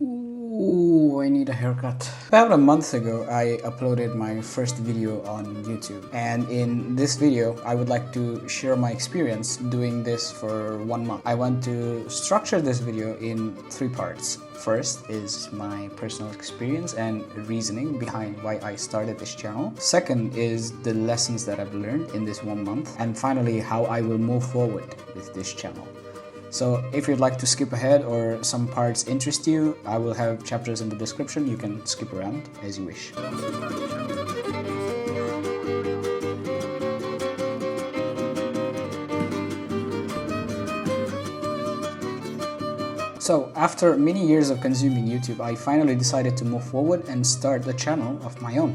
Ooh, I need a haircut. About a month ago, I uploaded my first video on YouTube. And in this video, I would like to share my experience doing this for 1 month. I want to structure this video in 3 parts. First is my personal experience and reasoning behind why I started this channel. Second is the lessons that I've learned in this 1 month. And finally, how I will move forward with this channel. So if you'd like to skip ahead or some parts interest you, I will have chapters in the description. You can skip around as you wish. So after many years of consuming YouTube, I finally decided to move forward and start a channel of my own.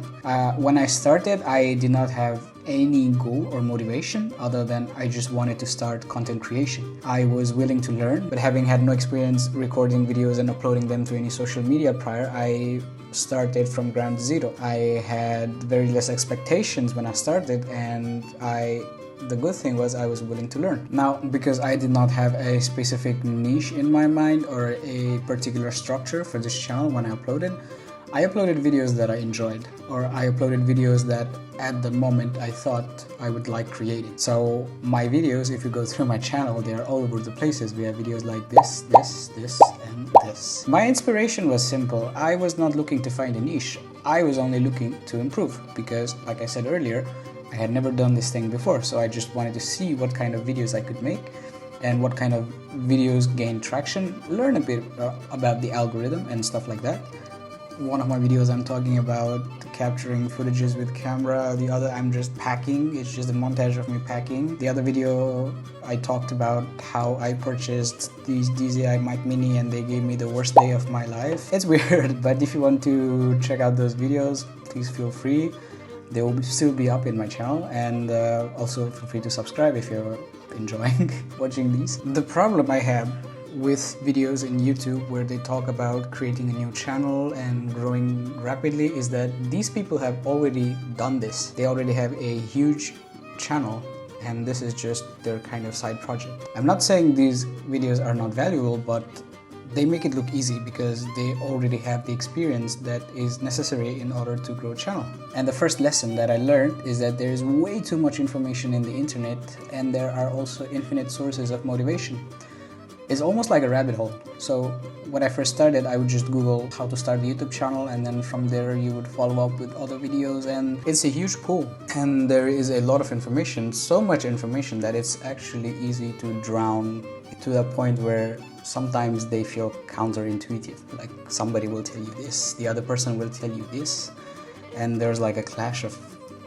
When I started, I did not have any goal or motivation other than I just wanted to start content creation. I was willing to learn, but having had no experience recording videos and uploading them to any social media prior, I started from ground zero. I had very less expectations when I started, and the good thing was I was willing to learn. Now, because I did not have a specific niche in my mind or a particular structure for this channel when I uploaded videos that I enjoyed, or I uploaded videos that at the moment I thought I would like creating. So my videos, if you go through my channel, they are all over the places. We have videos like this, and this. My inspiration was simple. I was not looking to find a niche. I was only looking to improve because, like I said earlier, I had never done this thing before, so I just wanted to see what kind of videos I could make and what kind of videos gain traction, learn a bit about the algorithm and stuff like that. One of my videos I'm talking about capturing footages with camera, the other I'm just packing, it's just a montage of me packing. The other video I talked about how I purchased these DJI Mic Mini and they gave me the worst day of my life. It's weird, but if you want to check out those videos, please feel free. They will still be up in my channel, and also feel free to subscribe if you're enjoying watching these. The problem I have with videos in YouTube where they talk about creating a new channel and growing rapidly is that these people have already done this. They already have a huge channel, and this is just their kind of side project. I'm not saying these videos are not valuable, but they make it look easy because they already have the experience that is necessary in order to grow a channel. And the first lesson that I learned is that there is way too much information in the internet, and there are also infinite sources of motivation. It's almost like a rabbit hole. So when I first started, I would just Google how to start a YouTube channel, and then from there you would follow up with other videos, and it's a huge pool. And there is a lot of information, so much information that it's actually easy to drown to the point where sometimes they feel counterintuitive. Like somebody will tell you this, the other person will tell you this, and there's like a clash of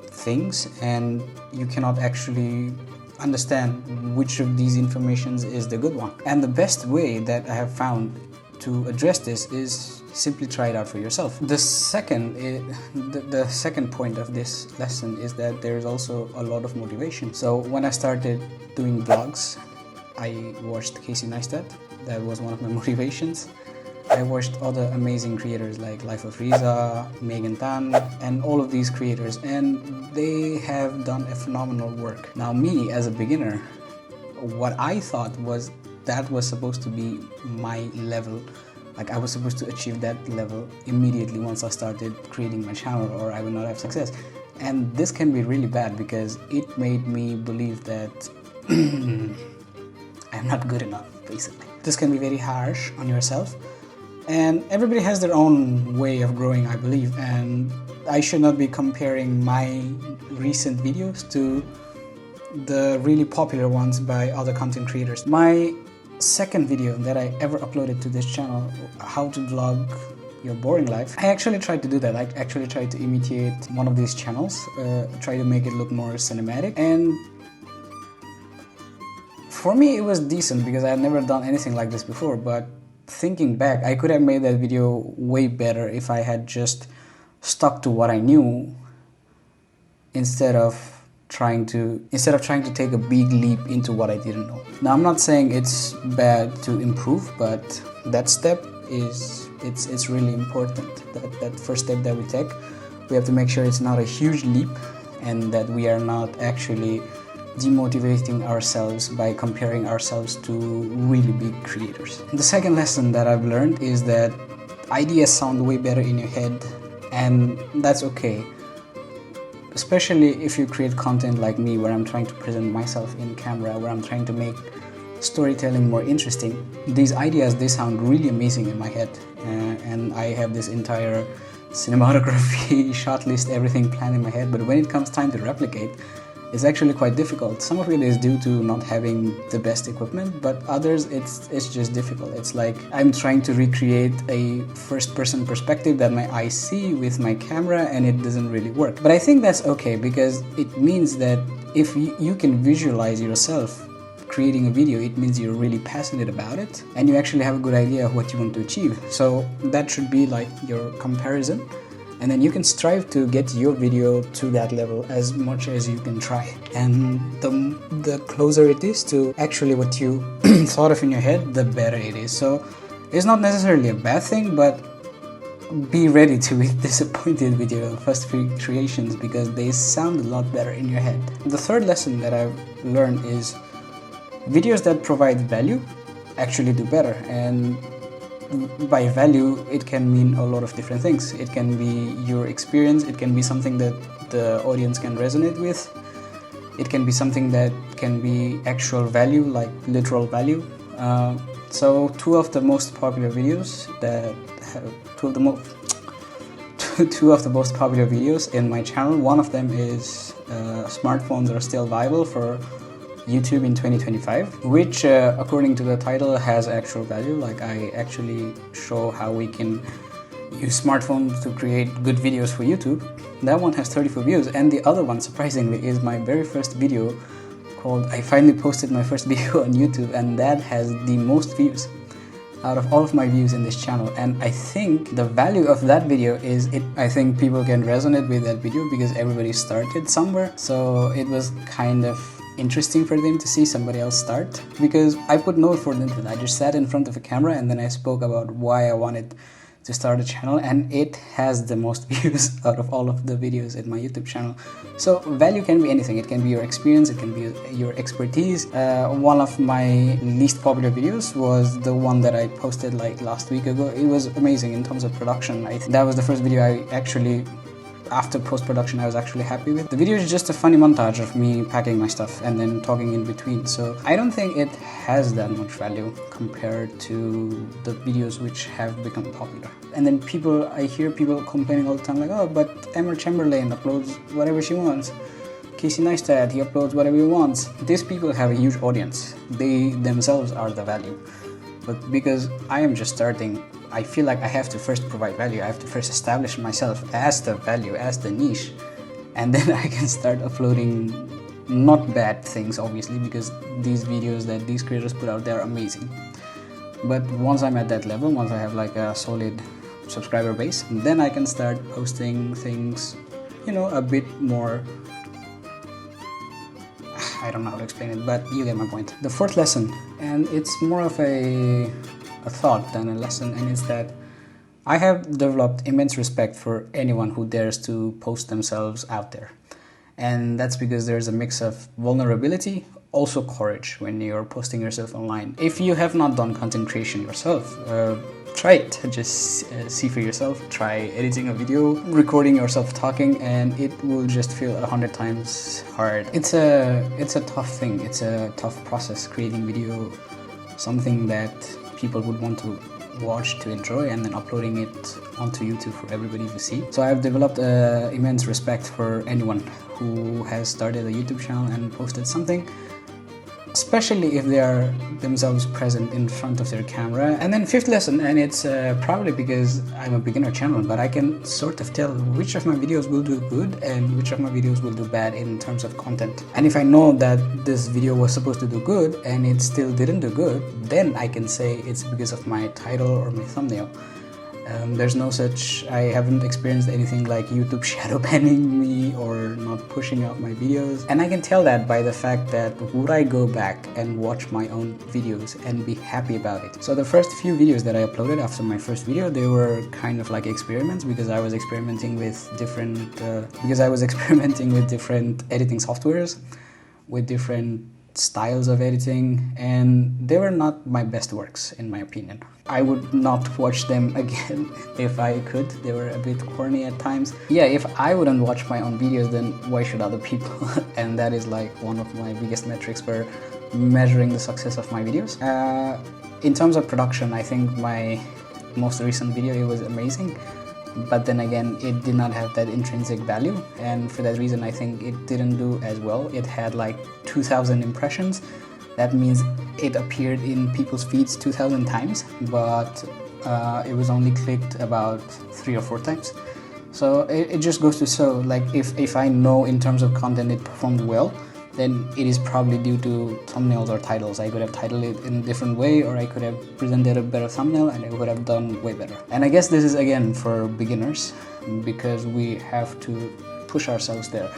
things, and you cannot actually understand which of these informations is the good one. And the best way that I have found to address this is simply try it out for yourself. The second point of this lesson is that there is also a lot of motivation. So when I started doing vlogs, I watched Casey Neistat. That was one of my motivations. I watched other amazing creators like Life of Riza, Megan Tan, and all of these creators, and they have done a phenomenal work. Now me, as a beginner, what I thought was that was supposed to be my level. Like I was supposed to achieve that level immediately once I started creating my channel, or I would not have success. And this can be really bad because it made me believe that I'm not good enough, basically. This can be very harsh on yourself. And everybody has their own way of growing, I believe, and I should not be comparing my recent videos to the really popular ones by other content creators. My second video that I ever uploaded to this channel, how to vlog your boring life, I actually tried to do that. I actually tried to imitate one of these channels, try to make it look more cinematic, and for me it was decent because I had never done anything like this before. But thinking back, I could have made that video way better if I had just stuck to what I knew instead of trying to take a big leap into what I didn't know. Now, I'm not saying it's bad to improve, but that step it's really important. That first step that we take, we have to make sure it's not a huge leap and that we are not actually demotivating ourselves by comparing ourselves to really big creators. The second lesson that I've learned is that ideas sound way better in your head, and that's okay. Especially if you create content like me, where I'm trying to present myself in camera, where I'm trying to make storytelling more interesting. These ideas, they sound really amazing in my head, and I have this entire cinematography, shot list, everything planned in my head, but when it comes time to replicate, it's actually quite difficult. Some of it is due to not having the best equipment, but others it's just difficult. It's like I'm trying to recreate a first-person perspective that my eyes see with my camera, and it doesn't really work. But I think that's okay, because it means that if you can visualize yourself creating a video, it means you're really passionate about it and you actually have a good idea of what you want to achieve. So that should be like your comparison, and then you can strive to get your video to that level as much as you can try. And the closer it is to actually what you thought of in your head, the better it is. So it's not necessarily a bad thing, but be ready to be disappointed with your first few creations, because they sound a lot better in your head. The third lesson that I've learned is videos that provide value actually do better. And by value, it can mean a lot of different things. It can be your experience, it can be something that the audience can resonate with, it can be something that can be actual value, like literal value. So two of the most popular videos in my channel, one of them is smartphones are still viable for YouTube in 2025, which according to the title has actual value. Like, I actually show how we can use smartphones to create good videos for YouTube. That one has 34 views, and the other one, surprisingly, is my very first video called I finally posted my first video on YouTube, and that has the most views out of all of my views in this channel. And I think the value of that video is I think people can resonate with that video because everybody started somewhere. So it was kind of interesting for them to see somebody else start, because I put no effort into it. I just sat in front of a camera and then I spoke about why I wanted to start a channel, and it has the most views out of all of the videos in my YouTube channel. So value can be anything. It can be your experience, it can be your expertise. One of my least popular videos was the one that I posted like last week ago. It was amazing in terms of production. I think that was the first video I actually, after post-production, I was actually happy with. The video is just a funny montage of me packing my stuff and then talking in between. So I don't think it has that much value compared to the videos which have become popular. And then I hear people complaining all the time like, oh, but Emma Chamberlain uploads whatever she wants. Casey Neistat, he uploads whatever he wants. These people have a huge audience. They themselves are the value. But because I am just starting, I feel like I have to first provide value. I have to first establish myself as the value, as the niche, and then I can start uploading not bad things, obviously, because these videos that these creators put out, they're amazing. But once I'm at that level, once I have like a solid subscriber base, then I can start posting things, a bit more, I don't know how to explain it, but you get my point. The fourth lesson, and it's more of a thought than a lesson, and it's that I have developed immense respect for anyone who dares to post themselves out there. And that's because there's a mix of vulnerability, also courage when you're posting yourself online. If you have not done content creation yourself, try it. Just see for yourself. Try editing a video, recording yourself talking, and it will just feel 100 times hard. It's a tough thing. It's a tough process, creating video, something that people would want to watch, to enjoy, and then uploading it onto YouTube for everybody to see. So I've developed immense respect for anyone who has started a YouTube channel and posted something, especially if they are themselves present in front of their camera. And then fifth lesson, and it's probably because I'm a beginner channel, but I can sort of tell which of my videos will do good and which of my videos will do bad in terms of content. And if I know that this video was supposed to do good and it still didn't do good, then I can say it's because of my title or my thumbnail. There's no such, I haven't experienced anything like YouTube shadow banning me or not pushing out my videos. And I can tell that by the fact that would I go back and watch my own videos and be happy about it. So the first few videos that I uploaded after my first video, they were kind of like experiments, because I was experimenting with different editing softwares, with different styles of editing, and they were not my best works in my opinion. I would not watch them again if I could. They were a bit corny at times. Yeah, if I wouldn't watch my own videos, then why should other people? And that is like one of my biggest metrics for measuring the success of my videos. In terms of production, I think my most recent video, it was amazing, but then again, it did not have that intrinsic value, and for that reason I think it didn't do as well. It had like 2,000 impressions. That means it appeared in people's feeds 2,000 times, but it was only clicked about 3 or 4 times. So it just goes to show, like, if I know in terms of content it performed well, then it is probably due to thumbnails or titles. I could have titled it in a different way, or I could have presented a better thumbnail and it would have done way better. And I guess this is again for beginners, because we have to push ourselves there.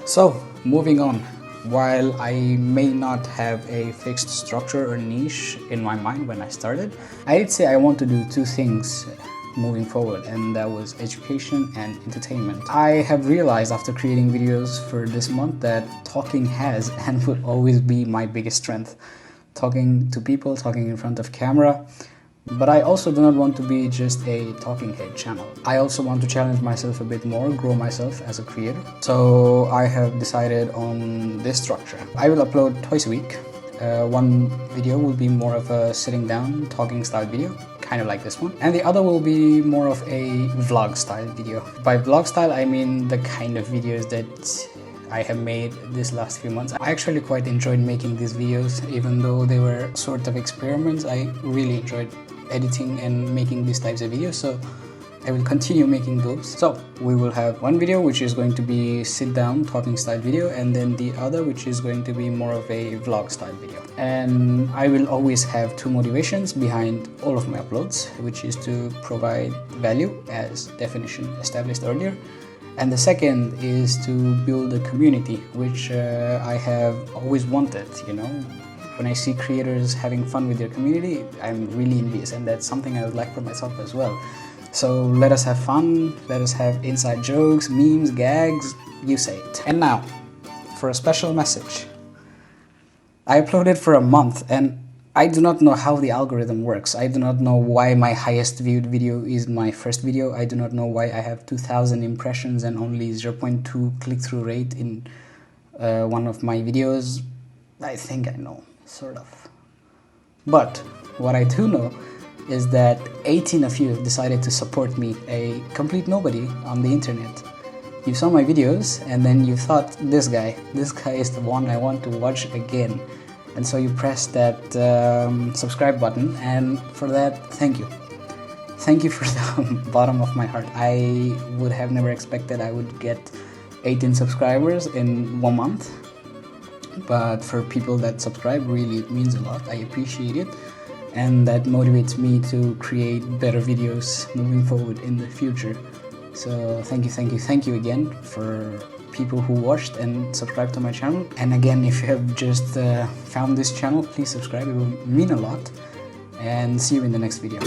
So moving on, while I may not have a fixed structure or niche in my mind when I started, I did say I want to do 2 things moving forward, and that was education and entertainment. I have realized after creating videos for this month that talking has and will always be my biggest strength. Talking to people, talking in front of camera. But I also do not want to be just a talking head channel. I also want to challenge myself a bit more, grow myself as a creator. So I have decided on this structure. I will upload twice a week. One video will be more of a sitting down talking style video, kind of like this one, and the other will be more of a vlog style video. By vlog style I mean the kind of videos that I have made this last few months. I actually quite enjoyed making these videos, even though they were sort of experiments. I really enjoyed editing and making these types of videos, so I will continue making those. So we will have one video which is going to be sit down talking style video, and then the other which is going to be more of a vlog style video. And I will always have 2 motivations behind all of my uploads, which is to provide value as definition established earlier, and the second is to build a community, which I have always wanted. You know, when I see creators having fun with their community, I'm really envious, and that's something I would like for myself as well. So let us have fun, let us have inside jokes, memes, gags, you say it. And now, for a special message. I uploaded for a month, and I do not know how the algorithm works. I do not know why my highest viewed video is my first video. I do not know why I have 2,000 impressions and only 0.2 click-through rate in one of my videos. I think I know, sort of. But what I do know is that 18 of you decided to support me, a complete nobody on the internet. You saw my videos and then you thought, this guy is the one I want to watch again. And so you pressed that subscribe button, and for that, thank you. Thank you from the bottom of my heart. I would have never expected I would get 18 subscribers in 1 month. But for people that subscribe, really it means a lot. I appreciate it. And that motivates me to create better videos moving forward in the future. So thank you again for people who watched and subscribed to my channel. And again, if you have just found this channel, please subscribe, it will mean a lot. And see you in the next video.